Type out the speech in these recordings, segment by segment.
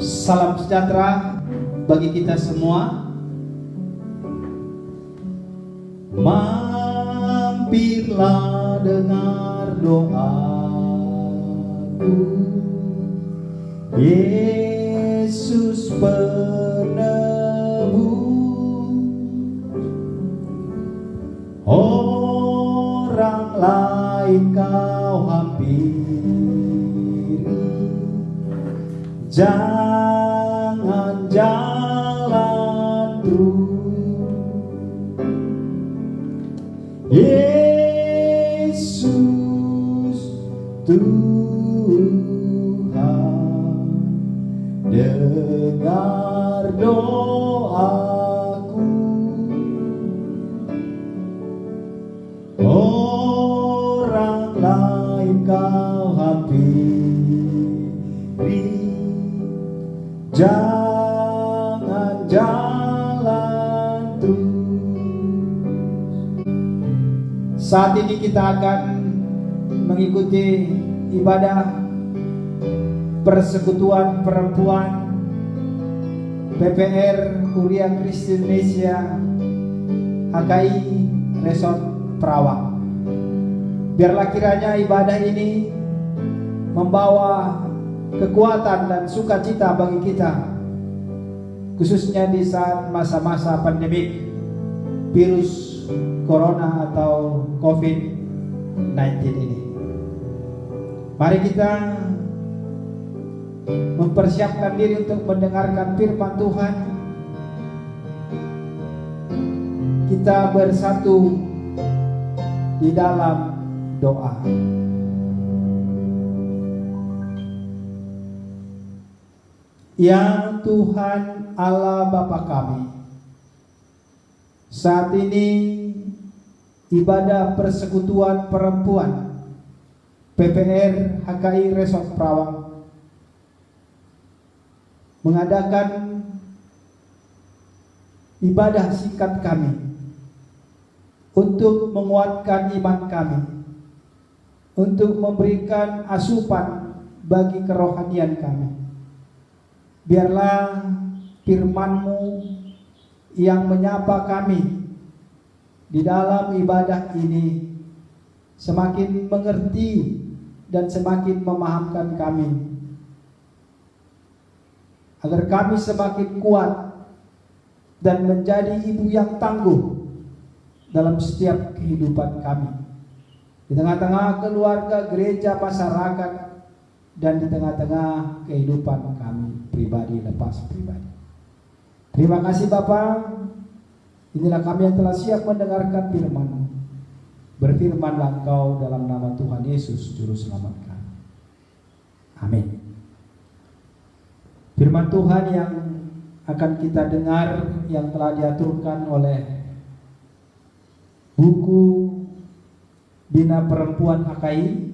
Salam sejahtera bagi kita semua. Mampirlah dengar doaku, Yesus penebus. Orang lain kau hampiri, jangan jalan terus. Yesus Tuhan, dengar doaku. Orang lain kau hampiri, jangan jalan terus. Saat ini kita akan mengikuti ibadah persekutuan perempuan PPR Kuria Kristi Indonesia HKI Resort Perawang. Biarlah kiranya ibadah ini membawa kekuatan dan sukacita bagi kita, khususnya di saat masa-masa pandemik virus corona atau COVID-19 ini. Mari kita mempersiapkan diri untuk mendengarkan firman Tuhan. Kita bersatu di dalam doa. Ya Tuhan Allah Bapa kami, saat ini ibadah persekutuan perempuan PPR HKI Resort Perawang mengadakan ibadah singkat kami untuk menguatkan iman kami, untuk memberikan asupan bagi kerohanian kami. Biarlah firman-Mu yang menyapa kami di dalam ibadah ini semakin mengerti dan semakin memahamkan kami, agar kami semakin kuat dan menjadi ibu yang tangguh dalam setiap kehidupan kami, di tengah-tengah keluarga, gereja, masyarakat, dan di tengah-tengah kehidupan kami pribadi lepas pribadi. Terima kasih Bapa. Inilah kami yang telah siap mendengarkan firman-Mu. Berfirmanlah Engkau dalam nama Tuhan Yesus Juru Selamat kami. Amin. Firman Tuhan yang akan kita dengar yang telah diaturkan oleh buku Bina Perempuan HKI,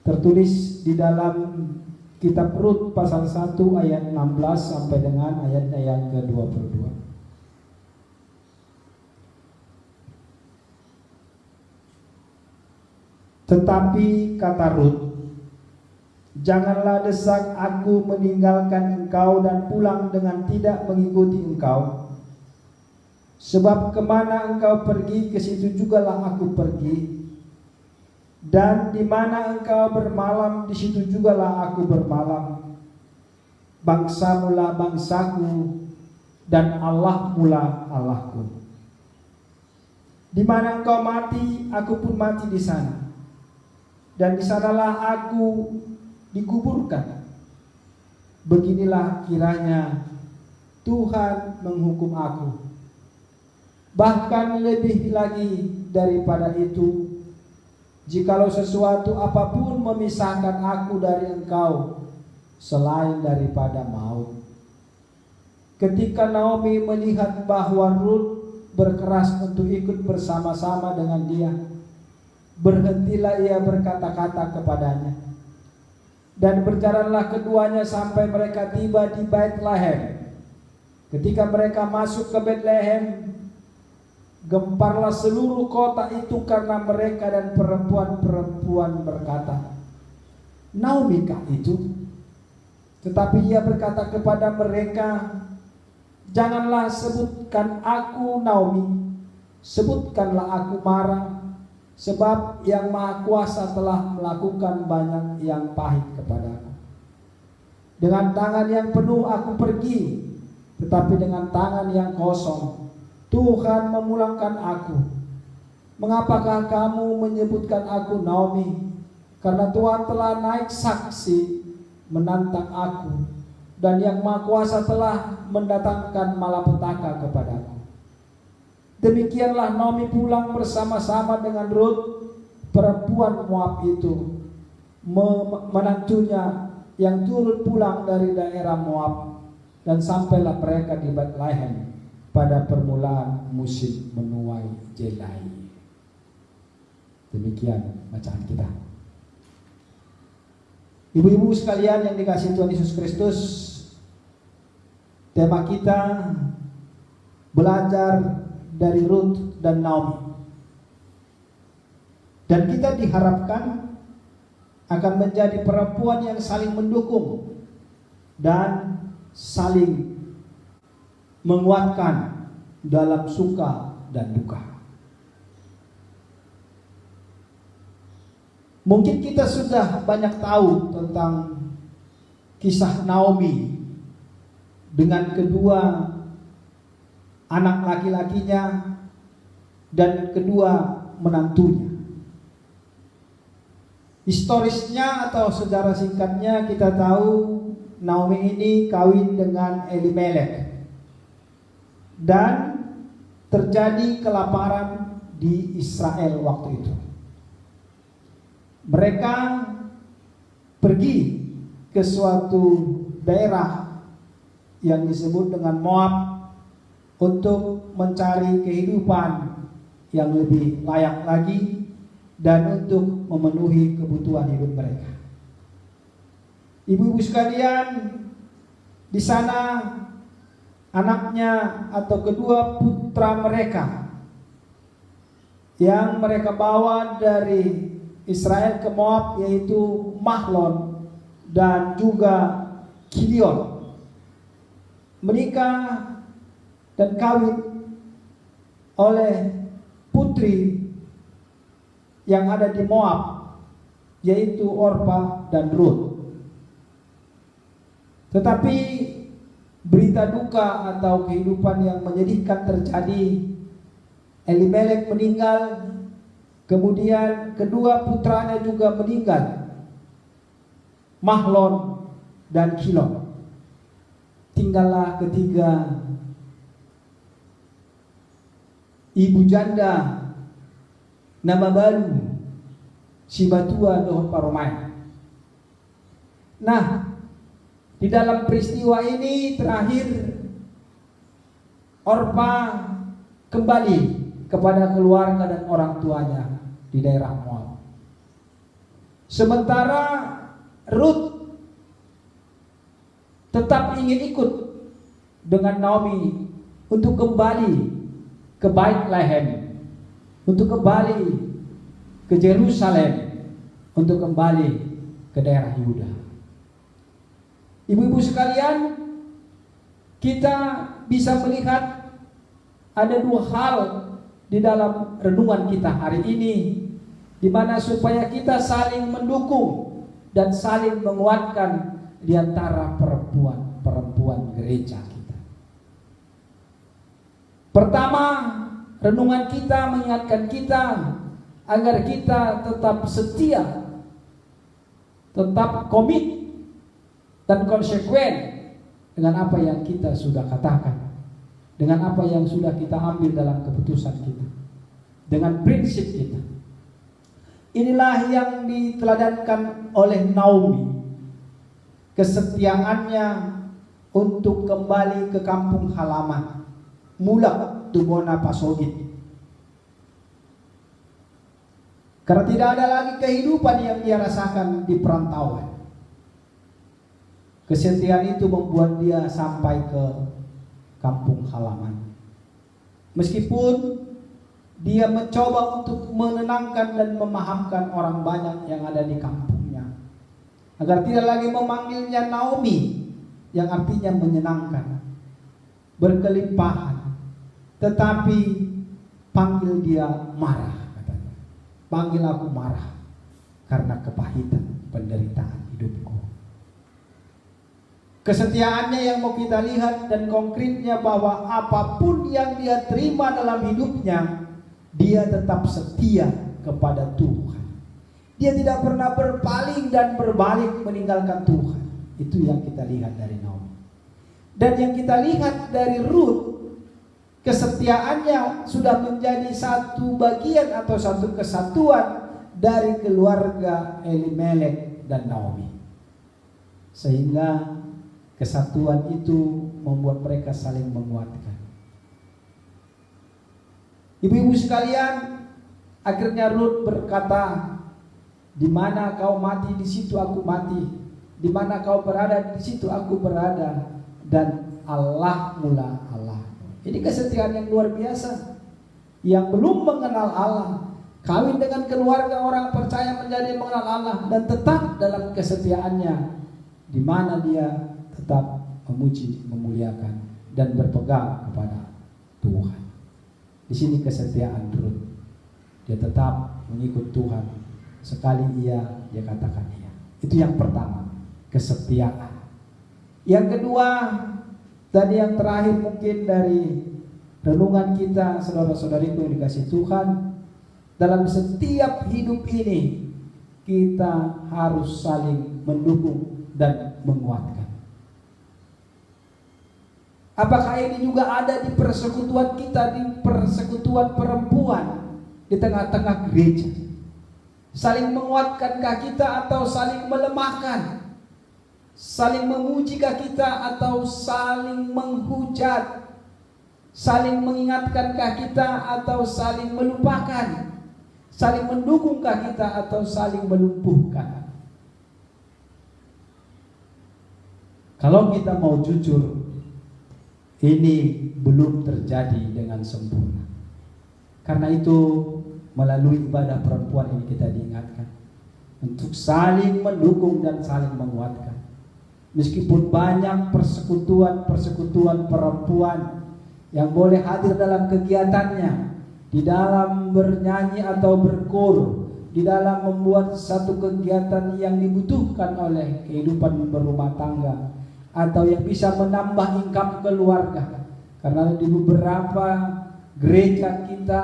tertulis di dalam kitab Rut pasal 1 ayat 16 sampai dengan ayat yang ke-22. Tetapi kata Rut, janganlah desak aku meninggalkan engkau dan pulang dengan tidak mengikuti engkau. Sebab kemana engkau pergi, ke situ jugalah aku pergi. Dan di mana engkau bermalam, di situ jugalah aku bermalam. Bangsamu lah bangsaku, dan Allahmu lah Allahku. Di mana engkau mati, aku pun mati di sana. Dan di sanalah aku dikuburkan. Beginilah kiranya Tuhan menghukum aku. Bahkan lebih lagi daripada itu, jikalau sesuatu apapun memisahkan aku dari engkau selain daripada maut. Ketika Naomi melihat bahwa Rut berkeras untuk ikut bersama-sama dengan dia, berhentilah ia berkata-kata kepadanya. Dan berjalanlah keduanya sampai mereka tiba di Bethlehem. Ketika mereka masuk ke Bethlehem, gemparlah seluruh kota itu karena mereka, dan perempuan-perempuan berkata, Naomi kah itu? Tetapi ia berkata kepada mereka, "Janganlah sebutkan aku Naomi, sebutkanlah aku Mara, sebab Yang Maha Kuasa telah melakukan banyak yang pahit kepadaku. Dengan tangan yang penuh aku pergi, tetapi dengan tangan yang kosong Tuhan memulangkan aku. Mengapakah kamu menyebutkan aku Naomi? Karena Tuhan telah naik saksi menantang aku, dan Yang Maha Kuasa telah mendatangkan malapetaka kepadaku." Demikianlah Naomi pulang bersama-sama dengan Rut, perempuan Moab itu, menantunya yang turut pulang dari daerah Moab, dan sampailah mereka di Bethlehem pada permulaan musim menuai jelai. Demikian bacaan kita. Ibu-ibu sekalian yang dikasihi Tuhan Yesus Kristus, tema kita belajar dari Rut dan Naomi. Dan kita diharapkan akan menjadi perempuan yang saling mendukung dan saling menguatkan dalam suka dan duka. Mungkin kita sudah banyak tahu tentang kisah Naomi dengan kedua anak laki-lakinya dan kedua menantunya. Historisnya atau sejarah singkatnya kita tahu Naomi ini kawin dengan Elimelek dan terjadi kelaparan di Israel waktu itu. Mereka pergi ke suatu daerah yang disebut dengan Moab untuk mencari kehidupan yang lebih layak lagi dan untuk memenuhi kebutuhan hidup mereka. Ibu-ibu sekalian, di sana anaknya atau kedua putra mereka yang mereka bawa dari Israel ke Moab, yaitu Mahlon dan juga Kilion, menikah dan kawin oleh putri yang ada di Moab, yaitu Orpa dan Rut. Tetapi berita duka atau kehidupan yang menyedihkan terjadi. Elimelek meninggal, kemudian kedua putranya juga meninggal, Mahlon dan Kilon. Tinggallah ketiga ibu janda nama baru si batua doh paromai. Nah, di dalam peristiwa ini terakhir Orpa kembali kepada keluarga dan orang tuanya di daerah Moab. Sementara Rut tetap ingin ikut dengan Naomi untuk kembali ke Bethlehem, untuk kembali ke Yerusalem, untuk kembali ke daerah Yehuda. Ibu-ibu sekalian, kita bisa melihat ada dua hal di dalam renungan kita hari ini, di mana supaya kita saling mendukung dan saling menguatkan di antara perempuan gereja kita. Pertama, renungan kita mengingatkan kita agar kita tetap setia, tetap komit dan konsekuen dengan apa yang kita sudah katakan, dengan apa yang sudah kita ambil dalam keputusan kita, dengan prinsip kita. Inilah yang diteladankan oleh Naomi, kesetiaannya untuk kembali ke kampung halaman, mulak tubona pasogit. Karena tidak ada lagi kehidupan yang dia rasakan di perantauan. Kesetiaan itu membuat dia sampai ke kampung halaman. Meskipun dia mencoba untuk menenangkan dan memahamkan orang banyak yang ada di kampungnya, agar tidak lagi memanggilnya Naomi, yang artinya menyenangkan, berkelimpahan. Tetapi panggil dia marah, katanya. Panggil aku marah karena kepahitan penderitaan hidupku. Kesetiaannya yang mau kita lihat, dan konkretnya bahwa apapun yang dia terima dalam hidupnya, dia tetap setia kepada Tuhan. Dia tidak pernah berpaling dan berbalik meninggalkan Tuhan. Itu yang kita lihat dari Naomi. Dan yang kita lihat dari Ruth, kesetiaannya sudah menjadi satu bagian atau satu kesatuan dari keluarga Elimelek dan Naomi. Sehingga kesatuan itu membuat mereka saling menguatkan. Ibu-ibu sekalian, akhirnya Ruth berkata, di mana kau mati, di situ aku mati. Di mana kau berada, di situ aku berada. Dan Allah mula Allah. Ini kesetiaan yang luar biasa. Yang belum mengenal Allah, kawin dengan keluarga orang percaya menjadi mengenal Allah, dan tetap dalam kesetiaannya, di mana dia tetap memuji, memuliakan, dan berpegang kepada Tuhan. Di sini kesetiaan Ruth. Dia tetap mengikut Tuhan. Sekali iya, dia katakan iya. Itu yang pertama, kesetiaan. Yang kedua, tadi yang terakhir mungkin dari renungan kita, saudara-saudariku yang dikasihi Tuhan, dalam setiap hidup ini kita harus saling mendukung dan menguatkan. Apakah ini juga ada di persekutuan kita, di persekutuan perempuan di tengah-tengah gereja? Saling menguatkankah kita atau saling melemahkan? Saling memujikah kita atau saling menghujat? Saling mengingatkankah kita atau saling melupakan? Saling mendukungkah kita atau saling melumpuhkan? Kalau kita mau jujur, ini belum terjadi dengan sempurna. Karena itu melalui ibadah perempuan ini kita diingatkan untuk saling mendukung dan saling menguatkan. Meskipun banyak persekutuan perempuan yang boleh hadir dalam kegiatannya, di dalam bernyanyi atau berkor, di dalam membuat satu kegiatan yang dibutuhkan oleh kehidupan berumah tangga, atau yang bisa menambah income keluarga. Karena di beberapa gereja kita,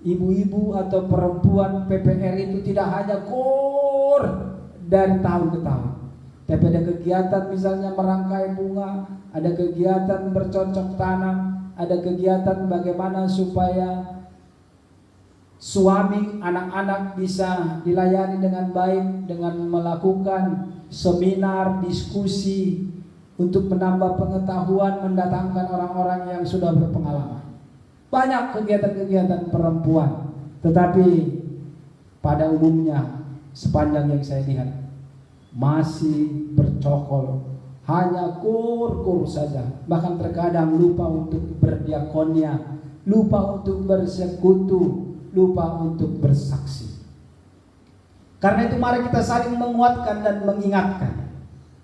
ibu-ibu atau perempuan PPR itu tidak hanya kor dari tahun ke tahun, tapi ada kegiatan misalnya merangkai bunga, ada kegiatan bercocok tanam, ada kegiatan bagaimana supaya suami, anak-anak bisa dilayani dengan baik, dengan melakukan seminar, diskusi untuk menambah pengetahuan, mendatangkan orang-orang yang sudah berpengalaman. Banyak kegiatan-kegiatan perempuan, tetapi pada umumnya sepanjang yang saya lihat masih bercokol, hanya kur-kur saja. Bahkan terkadang lupa untuk berdiakonia, lupa untuk bersekutu, lupa untuk bersaksi. Karena itu mari kita saling menguatkan dan mengingatkan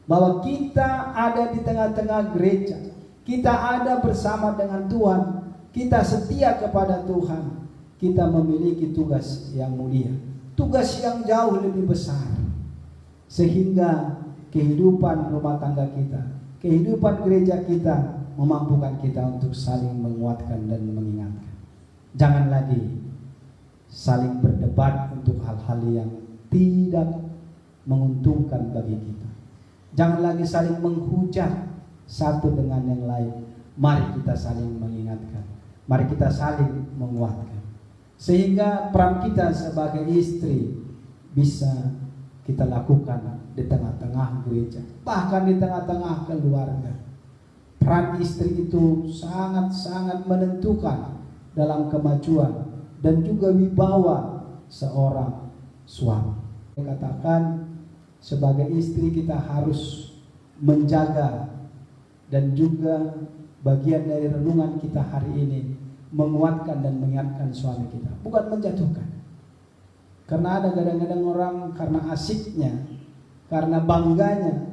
bahwa kita ada di tengah-tengah gereja, kita ada bersama dengan Tuhan, kita setia kepada Tuhan, kita memiliki tugas yang mulia, tugas yang jauh lebih besar, sehingga kehidupan rumah tangga kita, kehidupan gereja kita memampukan kita untuk saling menguatkan dan mengingatkan. Jangan lagi saling berdebat untuk hal-hal yang tidak menguntungkan bagi kita. Jangan lagi saling menghujat satu dengan yang lain. Mari kita saling mengingatkan, mari kita saling menguatkan, sehingga peran kita sebagai istri bisa kita lakukan di tengah-tengah gereja, bahkan di tengah-tengah keluarga. Peran istri itu sangat-sangat menentukan dalam kemajuan dan juga wibawa seorang suami. Saya katakan, sebagai istri kita harus menjaga, dan juga bagian dari renungan kita hari ini menguatkan dan mengingatkan suami kita, bukan menjatuhkan. Karena ada kadang-kadang orang karena asiknya, karena bangganya,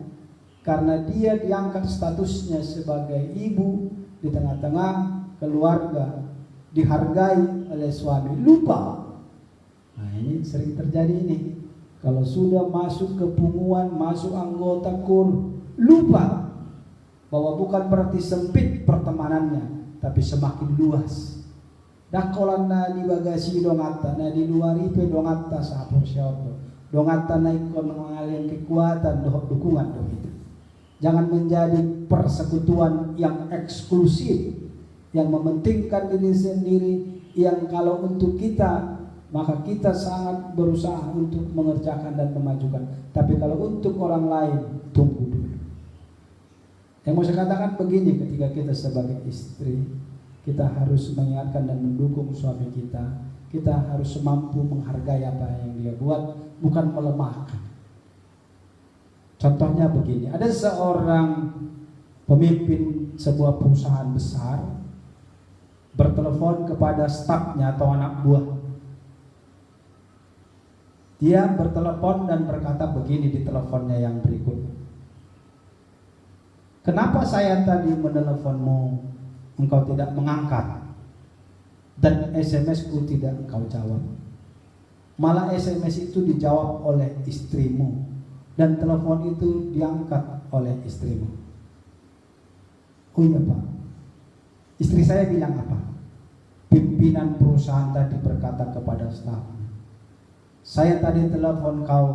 karena dia diangkat statusnya sebagai ibu di tengah-tengah keluarga, dihargai oleh suami, lupa. Nah, ini sering terjadi ini. Kalau sudah masuk kepunguan, masuk anggota KUR, lupa bahwa bukan berarti sempit pertemanannya, tapi semakin luas. Dakolan na di bagasi dongata, na di luar itu dongata sapor siapa, dongata na ikon mengalih kekuatan, dukungan doh itu. Jangan menjadi persekutuan yang eksklusif, yang mementingkan diri sendiri, yang kalau untuk kita maka kita sangat berusaha untuk mengerjakan dan memajukan. Tapi kalau untuk orang lain, tunggu dulu. Yang mau saya katakan begini, ketika kita sebagai istri, kita harus mengingatkan dan mendukung suami kita. Kita harus mampu menghargai apa yang dia buat, bukan melemahkan. Contohnya begini, ada seorang pemimpin sebuah perusahaan besar bertelepon kepada stafnya atau anak buah. Dia bertelepon dan berkata begini di teleponnya yang berikut. Kenapa saya tadi meneleponmu, engkau tidak mengangkat, dan SMS-ku tidak engkau jawab? Malah SMS itu dijawab oleh istrimu, dan telepon itu diangkat oleh istrimu. Oh iya Pak, istri saya bilang apa? Pimpinan perusahaan tadi berkata kepada staf, saya tadi telepon kau,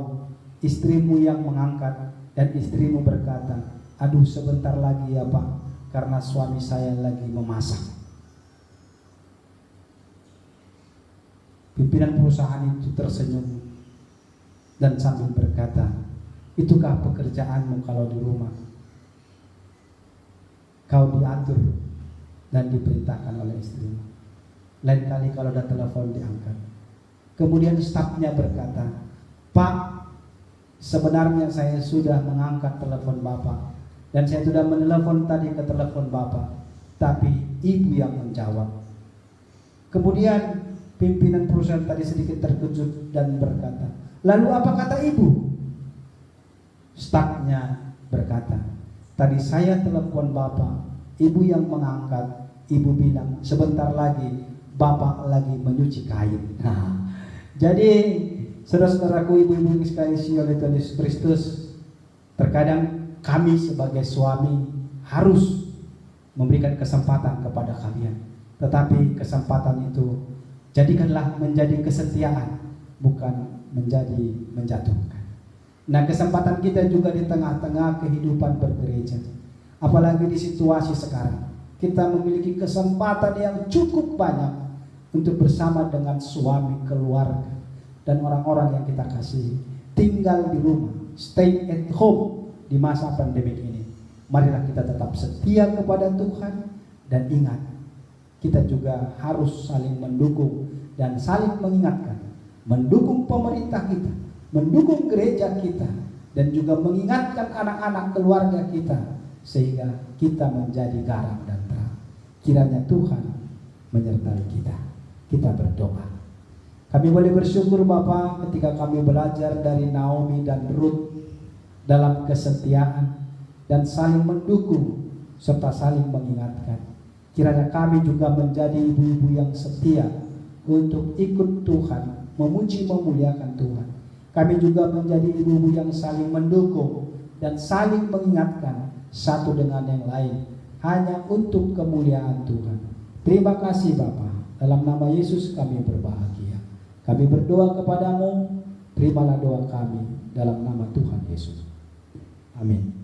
istrimu yang mengangkat, dan istrimu berkata, aduh sebentar lagi ya Pak, karena suami saya lagi memasak. Pimpinan perusahaan itu tersenyum dan sambil berkata, itukah pekerjaanmu kalau di rumah? Kau diatur dan diperintahkan oleh istrimu. Lain kali kalau ada telepon diangkat. Kemudian stafnya berkata, Pak, sebenarnya saya sudah mengangkat telepon Bapak, dan saya sudah menelepon tadi ke telepon Bapak, tapi Ibu yang menjawab. Kemudian pimpinan perusahaan tadi sedikit terkejut dan berkata, lalu apa kata Ibu? Stafnya berkata, tadi saya telepon Bapak, Ibu yang mengangkat, Ibu bilang sebentar lagi Bapak lagi menyuci kain. Nah, jadi saudara-saudaraku, ibu-ibu yang dikasihi oleh Tuhan Yesus Kristus, terkadang kami sebagai suami harus memberikan kesempatan kepada kalian. Tetapi kesempatan itu jadikanlah menjadi kesetiaan, bukan menjadi menjatuhkan. Nah, kesempatan kita juga di tengah-tengah kehidupan bergereja, apalagi di situasi sekarang, kita memiliki kesempatan yang cukup banyak untuk bersama dengan suami, keluarga, dan orang-orang yang kita kasihi. Tinggal di rumah, stay at home di masa pandemik ini. Marilah kita tetap setia kepada Tuhan, dan ingat, kita juga harus saling mendukung dan saling mengingatkan. Mendukung pemerintah kita, mendukung gereja kita, dan juga mengingatkan anak-anak keluarga kita, sehingga kita menjadi garam dan terang. Kiranya Tuhan menyertai kita. Kita berdoa. Kami boleh bersyukur Bapa ketika kami belajar dari Naomi dan Ruth dalam kesetiaan dan saling mendukung serta saling mengingatkan. Kiranya kami juga menjadi ibu-ibu yang setia untuk ikut Tuhan, memuji memuliakan Tuhan. Kami juga menjadi ibu-ibu yang saling mendukung dan saling mengingatkan satu dengan yang lain, hanya untuk kemuliaan Tuhan. Terima kasih Bapa. Dalam nama Yesus kami berbahagia. Kami berdoa kepadamu, terimalah doa kami dalam nama Tuhan Yesus. Amin.